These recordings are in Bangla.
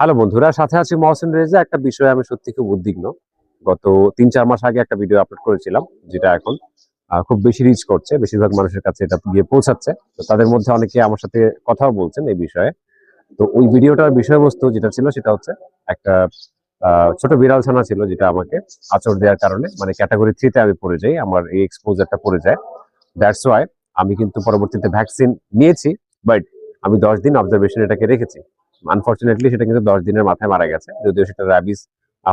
হ্যালো বন্ধুরা, সাথে আছি মহসিন রেজা। একটা বিষয়ে আমি সত্যি খুব উদ্বিগ্ন। গত ৩-৪ মাস আগে একটা ভিডিও আপলোড করেছিলাম, যেটা এখন খুব বেশি রিচ করছে, বেশিরভাগ মানুষের কাছে এটা গিয়ে পৌঁছাচ্ছে। তো তাদের মধ্যে অনেকে আমার সাথে কথাও বলছেন এই বিষয়ে। তো ওই ভিডিওটার বিষয়বস্তু যেটা ছিল সেটা হচ্ছে একটা ছোট বিড়াল ছানা ছিল, যেটা আমাকে আঁচড় দেওয়ার কারণে মানে ক্যাটাগরি 3-তে আমি পড়ে যাই, আমার এই এক্সপোজারটা পড়ে যায়। দ্যাটস ওয়াই আমি কিন্তু পরবর্তীতে ভ্যাকসিন নিয়েছি, বাট আমি 10 দিন অবজারভেশন এটাকে রেখেছি। আনফরচুনেটলি সেটা কিন্তু 10 দিনের মাথায় মারা গেছে, যদিও সেটা র্যাবিস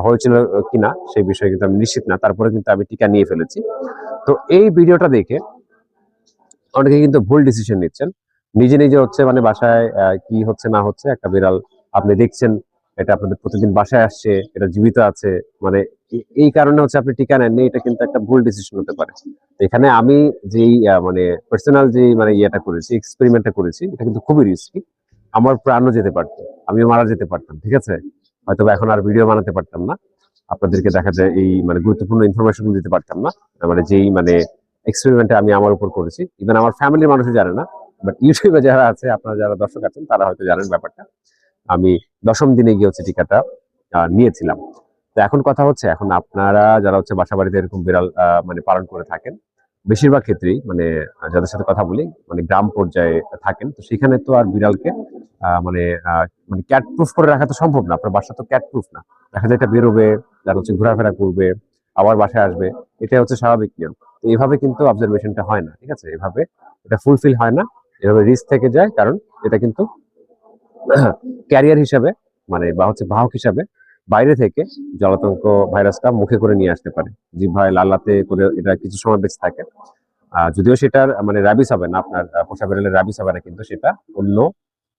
হয়েছিল কিনা সেই বিষয়ে কিন্তু আমি নিশ্চিত না। তারপরে কিন্তু আমি টিকা নিয়ে ফেলেছি। তো এই ভিডিওটা দেখে অনেকে কিন্তু ভুল ডিসিশন নিচ্ছেন। নিজে নিজে হচ্ছে মানে বাসায় কি হচ্ছে না হচ্ছে, একটা বিড়াল আপনি দেখছেন, এটা আপনাদের প্রতিদিন বাসায় আসছে, এটা জীবিত আছে, মানে এই কারণে হচ্ছে আপনি টিকা নেননি, এটা কিন্তু একটা ভুল ডিসিশন হতে পারে। তো এখানে আমি যেই মানে পার্সোনাল যে মানে ইয়েটা করেছি, এক্সপেরিমেন্টটা করেছি, এটা কিন্তু খুবই রিস্কি। আমার প্রাণও যেতে পারতো, আমিও মারা যেতে পারতাম, ঠিক আছে? হয়তো এখন আর ভিডিও বানাতে পারতাম না, আপনাদেরকে দেখা যায় এই মানে গুরুত্বপূর্ণ ইনফরমেশন দিতে পারতাম না। মানে যেই মানে এক্সপেরিমেন্টটা আমি আমার উপর করেছি, ইভেন আমার ফ্যামিলির মানুষও জানে না, বাট ইউটিউবে যারা আছে, আপনারা যারা দর্শক আছেন, তারা হয়তো জানেন ব্যাপারটা। আমি 10ম দিনে গিয়ে হচ্ছে টিকাটা নিয়েছিলাম। তো এখন কথা হচ্ছে, এখন আপনারা যারা হচ্ছে বাসা বাড়িতে এরকম বিড়াল মানে পালন করে থাকেন, বেশিরভাগ ক্ষেত্রেই মানে যাদের সাথে কথা বলি, মানে গ্রাম পর্যায়ে থাকেন, তো সেখানে তো আর বিড়ালকে মানে মানে ক্যাট প্রুফ করে রাখা তো সম্ভব না। আপনার বাসা তো ক্যাট প্রুফ না। দেখা যায় এটা বেরোবে, যারা হচ্ছে ঘোরাফেরা করবে, আবার বাসায় আসবে, এটাই হচ্ছে স্বাভাবিক নিয়ম। তো এইভাবে কিন্তু অবজারভেশনটা হয় না, ঠিক আছে? এভাবে এটা ফুলফিল হয় না, এভাবে রিস্ক থেকে যায়, কারণ এটা কিন্তু ক্যারিয়ার হিসাবে মানে বা হচ্ছে বাহক হিসাবে বাইরে থেকে জলাতঙ্ক ভাইরাসটা মুখে করে নিয়ে আসতে পারে। জিহ্বায় লালাতে করে এটা কিছু সময় বেঁচে থাকে। যদিও সেটার মানে র্যাবিস হবে না, আপনার পোষা বিড়ালের র্যাবিস হবে না, কিন্তু সেটা অন্য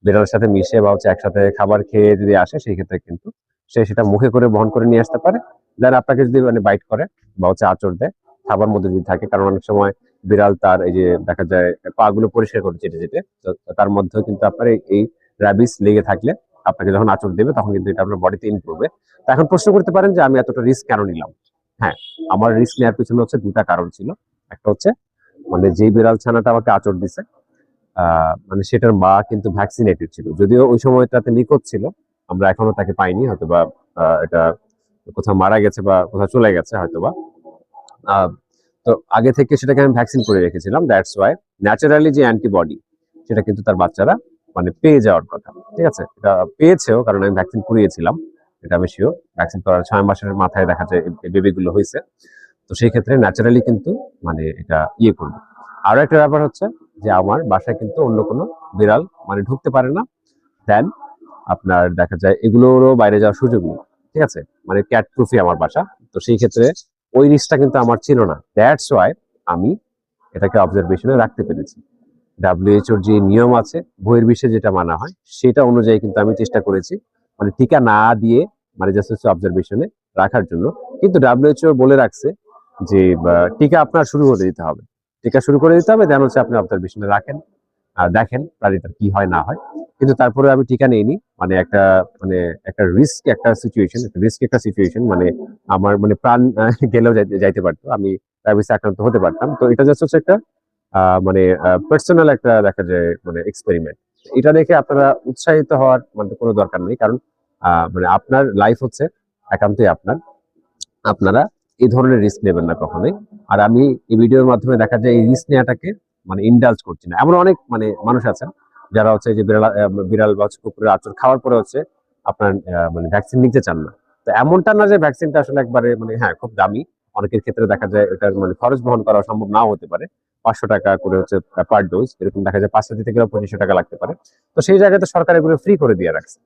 বিড়ালের সাথে মিশে বা হচ্ছে একসাথে খাবার খেয়ে যদি আসে, সেই ক্ষেত্রে কিন্তু সে সেটা মুখে করে বহন করে নিয়ে আসতে পারে। দেন আপনাকে যদি মানে বাইট করে বা হচ্ছে আঁচড় দেয়, খাবার মধ্যে যদি থাকে, কারণ অনেক সময় বিড়াল তার এই যে দেখা যায় পা গুলো পরিষ্কার করে চেটে চেটে, তো তার মধ্যেও কিন্তু আপনার এই র্যাবিস লেগে থাকলে আপনাকে যখন আঁচড় দেবে, তখন কিন্তু এটা আপনার বডিতে ইন করবে। তো এখন প্রশ্ন করতে পারেন যে আমি এতটা রিস্ক কেন নিলাম? হ্যাঁ, আমার রিস্ক নেওয়ার পিছনে হচ্ছে দুটা কারণ ছিল। একটা হচ্ছে মানে যেই বিড়াল ছানাটা আমাকে আঁচড় দিছে, মানে সেটার মা কিন্তু ভ্যাকসিনেটেড ছিল, যদিও ওই সময়টাতে নিখোঁজ ছিল, আমরা এখনো তাকে পাইনি, হয়তোবা এটা কোথাও মারা গেছে বা কোথাও চলে গেছে হয়তোবা। আহ, তো আগে থেকে সেটাকে আমি ভ্যাকসিন করে রেখেছিলাম, দ্যাটস ওয়াই ন্যাচারালি যে অ্যান্টিবডি, সেটা কিন্তু তার বাচ্চারা মানে পেয়ে যাওয়ার কথা, ঠিক আছে? এটা পেয়েছেও, কারণ আমি ভ্যাকসিন করিয়েছিলাম, এটা আমি শিওর। ভ্যাকসিন করার 6 মাসের মাথায় দেখা যায় এই বেবিগুলো হয়েছে। তো সেই ক্ষেত্রে ন্যাচারালি কিন্তু মানে এটা ইয়ে করবে। আরো একটা ব্যাপার হচ্ছে যে আমার বাসায় কিন্তু অন্য কোনো বিড়াল মানে ঢুকতে পারে না। দেন আপনার দেখা যায় এগুলোরও বাইরে যাওয়ার সুযোগ নেই, ঠিক আছে? মানে ক্যাট প্রুফই আমার বাসা। তো সেই ক্ষেত্রে ওই রিস্কটা কিন্তু আমার ছিল না, দ্যাটস ওয়াই আমি এটাকে অবজারভেশনে রাখতে পেরেছি। ডাব্লিউএইচওর যে নিয়ম আছে, বহির্বিশ্বে যেটা মানা হয়, সেটা অনুযায়ী কিন্তু আমি চেষ্টা করেছি মানে টিকা না দিয়ে মানে জাস্ট হচ্ছে অবজারভেশনে রাখার জন্য। কিন্তু ডাব্লিউএইচও বলে রাখছে যে টিকা আপনার শুরু করে দিতে হবে, টিকা শুরু করে দিতে হবে, দেন হচ্ছে আপনি অবজারভেশনে রাখেন আর দেখেন প্রাণীটার কি হয় না হয়। কিন্তু তারপরে আমি টিকা নিইনি, মানে মানে একটা রিস্ক একটা সিচুয়েশন, একটা রিস্ক একটা সিচুয়েশন, মানে আমার মানে প্রাণ গেলেও যাইতে পারতো, আমি র্যাবিসে আক্রান্ত হতে পারতাম। তো এটা জাস্ট হচ্ছে একটা মানে পার্সোনাল একটা দেখা যায় মানে এক্সপেরিমেন্ট। এটা দেখে আপনারা উৎসাহিত হওয়ার মানে কোনো দরকার নেই, কারণ মানে আপনার লাইফ হচ্ছে একান্তই আপনার। আপনারা এই ধরনের রিস্ক নেবেন না কখনোই। আর আমি এই ভিডিওর মাধ্যমে দেখা যায় এই রিস্ক নেওয়াটাকে মানে ইন্ডালজ করছি না। এমন অনেক মানে মানুষ আছেন যারা হচ্ছে এই যে বিড়াল বা হচ্ছে কুকুরের আঁচড় খাওয়ার পরে হচ্ছে আপনার মানে ভ্যাকসিন নিতে চান না। তো এমনটা না যে ভ্যাকসিনটা আসলে একবারে মানে হ্যাঁ খুব দামি, অনেকের ক্ষেত্রে দেখা যায় এটার মানে খরচ বহন করা সম্ভব নাও হতে পারে। 500 টাকা করে হচ্ছে পার ডোজ, এরকম দেখা যায় 5টা দিতে গেলে 2500 টাকা লাগতে পারে। তো সেই জায়গায় তো সরকার এগুলো ফ্রি করে দিয়ে রাখছে,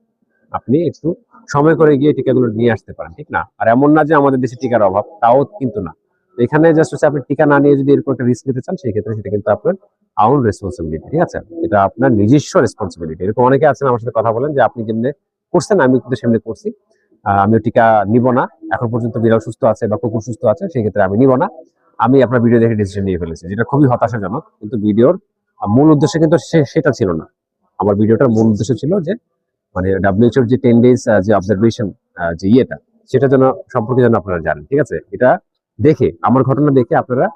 আপনি একটু সময় করে গিয়ে টিকাগুলো নিয়ে আসতে পারেন, ঠিক না? আর এমন না যে আমাদের দেশে টিকার অভাব, তাও কিন্তু না। এখানে জাস্ট হচ্ছে আপনি টিকা না নিয়ে যদি এরকম একটা রিস্ক নিতে চান, সেই ক্ষেত্রে সেটা কিন্তু আপনার আউন রেসপন্সিবিলিটি, ঠিক আছে? এটা আপনার নিজস্ব রেসপন্সিবিলিটি। এরকম অনেকে আছেন আমার সাথে কথা বলেন যে আপনি যেমনি করছেন আমি কিন্তু সেমনি করছি, আমিও টিকা নিব না, এখন পর্যন্ত বিড়াল সুস্থ আছে বা কুকুর সুস্থ আছে, সেই ক্ষেত্রে আমি নিব না। আমি আপনার ভিডিও দেখে ডিসিশন নিয়ে ফেলেছি, যেটা খুবই হতাশাজনক। কিন্তু ভিডিওর মূল উদ্দেশ্য কিন্তু সেটা ছিল না। আমার ভিডিওটার মূল উদ্দেশ্য ছিল যে মানে ডাব্লিউএইচওর যে 10 ডেজ যে অবজারভেশন যে ইয়েটা, সেটা যেন সম্পর্কে যেন আপনারা জানেন, ঠিক আছে? এটা দেখে আমার ঘটনা দেখে আপনারা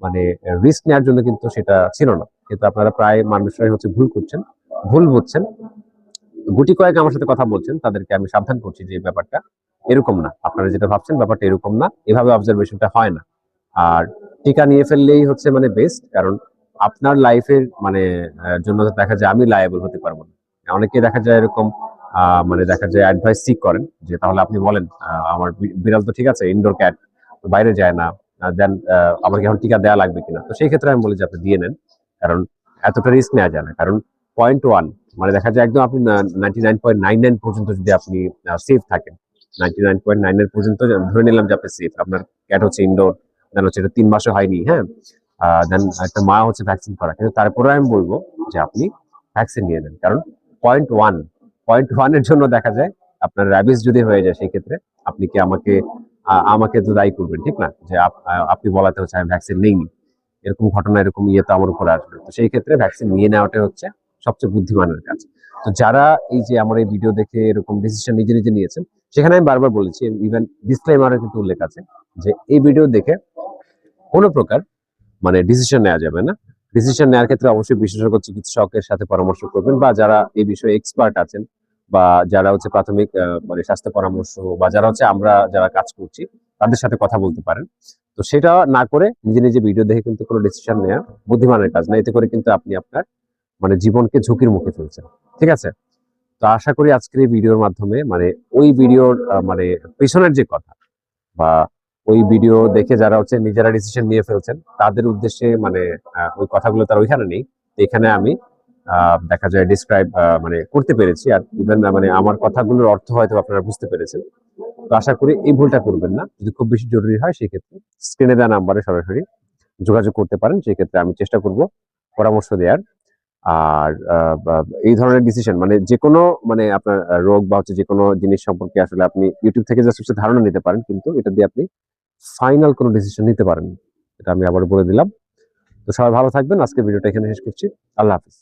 মানে রিস্ক নেওয়ার জন্য কিন্তু সেটা ছিল না, কিন্তু আপনারা প্রায় মানুষরাই হচ্ছে ভুল করছেন, ভুল বুঝছেন। গুটি কয়েক আমার সাথে কথা বলছেন তাদেরকে আমি সাবধান করছি যে এই ব্যাপারটা এরকম না, আপনারা যেটা ভাবছেন ব্যাপারটা এরকম না, এভাবে অবজারভেশনটা হয় না। আর টিকা নিয়ে ফেললেই হচ্ছে মানে বেস্ট, কারণ আপনার লাইফের মানে জন্য দেখা যায় আমি লায়াবল হতে পারবো না। অনেকে দেখা যায় এরকম মানে দেখা যায় অ্যাডভাইস সিক করেন যে তাহলে আপনি বলেন আমার বিড়াল তো ঠিক আছে ইনডোর ক্যাট, বাইরে যায় না, দেন আমার কি এখন টিকা দেওয়া লাগবে কিনা। তো সেই ক্ষেত্রে আমি বলি যে আপনি দিয়ে নেন, কারণ এতটা রিস্ক নেওয়া যায় না। কারণ 0.1 মানে দেখা যায় একদম আপনি 99.99 পর্যন্ত যদি আপনি সেফ থাকেন, 99.99 পর্যন্ত ধরে নিলাম যে আপনি সেফ, আপনার ক্যাট হচ্ছে ইনডোর, দেন হচ্ছে এটা 3 মাসও হয়নি, হ্যাঁ, দেন একটা মা হচ্ছে ভ্যাকসিন করা, কিন্তু তারপরে আমি বলবো যে আপনি ভ্যাকসিন নিয়ে নেন। কারণ 0.1 0.1 এর জন্য দেখা যায় আপনার র্যাবিস যদি হয়ে যায়, সেই ক্ষেত্রে আপনি কি আমাকে আমাকে তো দায়ী করবেন, ঠিক না? যে আপনি বলাতে হচ্ছে আমি ভ্যাকসিন নেইনি, এরকম ঘটনা এরকম ইয়ে তো আমার উপরে আসবে। তো সেই ক্ষেত্রে ভ্যাকসিন নিয়ে নেওয়াটা হচ্ছে সবচেয়ে বুদ্ধিমানের কাজ। তো যারা এই যে আমার এই ভিডিও দেখে এরকম ডিসিশন নিজে নিজে নিয়েছেন, সেখানে আমি বারবার বলেছি, ইভেন ডিসক্লেমারে কিন্তু উল্লেখ আছে যে এই ভিডিও দেখে কোনো প্রকার মানে ডিসিশন নেওয়া যাবে না। ডিসিশন নেওয়ার ক্ষেত্রে অবশ্যই বিশেষজ্ঞ চিকিৎসকের সাথে পরামর্শ করবেন, বা যারা এই বিষয়ে এক্সপার্ট আছেন, বা যারা হচ্ছে প্রাথমিক মানে স্বাস্থ্য পরামর্শ, বা যারা হচ্ছে আমরা যারা কাজ করছি তাদের সাথে কথা বলতে পারেন। তো সেটা না করে নিজে নিজে ভিডিও দেখে কিন্তু কোনো ডিসিশন নেওয়া বুদ্ধিমানের কাজ না। এতে করে কিন্তু আপনি আপনার মানে জীবনকে ঝুঁকির মুখে ফেলছেন, ঠিক আছে? তো আশা করি আজকের এই ভিডিওর মাধ্যমে মানে ওই ভিডিওর মানে পেছনের যে কথা, বা ওই ভিডিও দেখে যারা হচ্ছে নিজেরা ডিসিশন নিয়ে ফেলছেন তাদের উদ্দেশ্যে মানে ওই কথাগুলো তার ওইখানে নেই। তো এখানে আমি দেখা যায় ডিসক্রাইব মানে করতে পেরেছি, আর ইভেন মানে আমার কথাগুলোর অর্থ হয়তো আপনারা বুঝতে পেরেছেন। তো আশা করি এই ভুলটা করবেন না। যদি খুব বেশি জরুরি হয় সেক্ষেত্রে স্ক্রিনে দেওয়া নাম্বারে সরাসরি যোগাযোগ করতে পারেন, সেক্ষেত্রে আমি চেষ্টা করব পরামর্শ দেওয়ার। আর এই ধরনের ডিসিশন মানে যেকোনো মানে আপনার রোগ বা হচ্ছে যেকোনো জিনিস সম্পর্কে আসলে আপনি ইউটিউব থেকে জাস্ট হচ্ছে ধারণা নিতে পারেন, কিন্তু এটা দিয়ে আপনি ফাইনাল কোনো ডিসিশন নিতে পারেন। এটা আমি আবার বলে দিলাম। তো সবাই ভালো থাকবেন। আজকে ভিডিওটা এখানে শেষ করছি। আল্লাহ হাফিজ।